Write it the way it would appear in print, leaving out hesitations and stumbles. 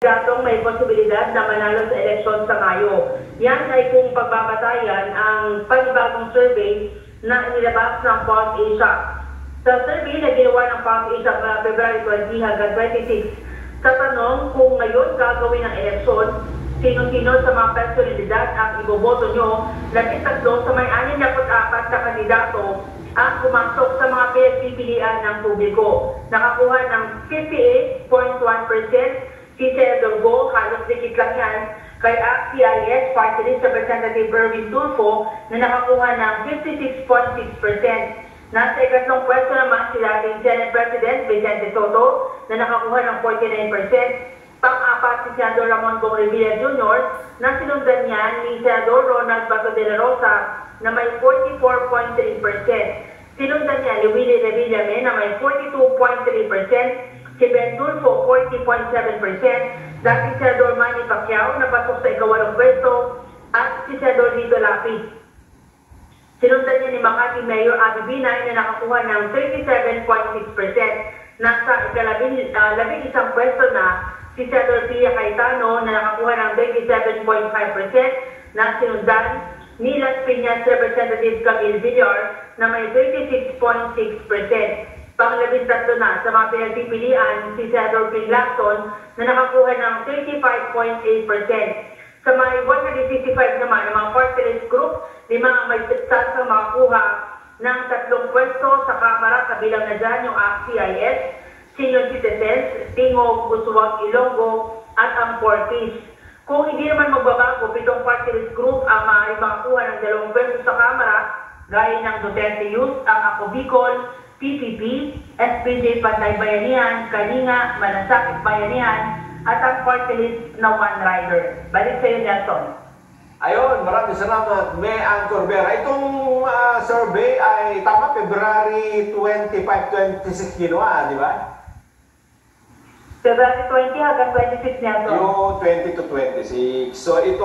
Datong may posibilidad na manalo sa eleksyon sa Mayo. Yan ay kung pagbabatayan ang panibagong survey na inilabas ng Pulse Asia. Sa survey na ginawa ng Pulse Asia mula February 20 hanggang 26, sa tanong kung ngayon gagawin ang eleksyon, sino-sino sa mga personalidad ang iboboto nyo, 13 sa may 64 na kandidato ang pumasok sa mga pinagpipilian ng publiko. Nakakuha ng 58.1%. Si Senador Go, halos dikit lang yan, kay ACT-CIS Party List Representative Erwin Tulfo na nakakuha ng 56.6%. Nasa ikatlong pwesto naman si dating Senate President Vicente Soto na nakakuha ng 49%. Pang-apat si Senador Ramon Gong Revilla Jr. na sinundan niya ni Senador Ronald Bato de la Rosa na may 44.3%. Sinundan niya ni Willie Revilla na may 42.3%. Si Ben Tulfo, 40.7%, dati si Senador Manny Pacquiao na pasok sa ikawalong pwesto, at si Senador Lito Lapid. Sinundan niya ni Makati Mayor Abby Binay na nakakuha ng 37.6%. Nasa labing-isang pwesto na si Senador Pia Cayetano na nakakuha ng 27.5%, na sinundan ni Las Piñas Representative Camille Villar na may 36.6%. Pang-13 na sa mga pinagpipilian si Senador Ping Lacson na nakakuha ng 35.8%. Sa may 155 naman ng mga party list group, 5 ang may sansang makakuha ng 3 pwesto sa Kamara, kabilang na dyan yung ACT-CIS, Senior Citizens, Tingog, Usuwag, Ilonggo at ang Fortis. Kung hindi naman magbabago, 7 party list group ang maaaring makakuha ng 2 pwesto sa Kamara, gaya ng Duterte Youth, ang Ako Bicol, PPP, SPJ Pantay Bayanihan, Kalinga, Malasakit Bayanihan, at ang party list na One Rider. Balik sa iyo, Nelson. Ayun, maraming salamat, May Ann Corbera. Itong survey ay tama, February 25, 26 ginawa, di ba? February 20 hanggang 26, Nelson. Yung 20 to 26. So ito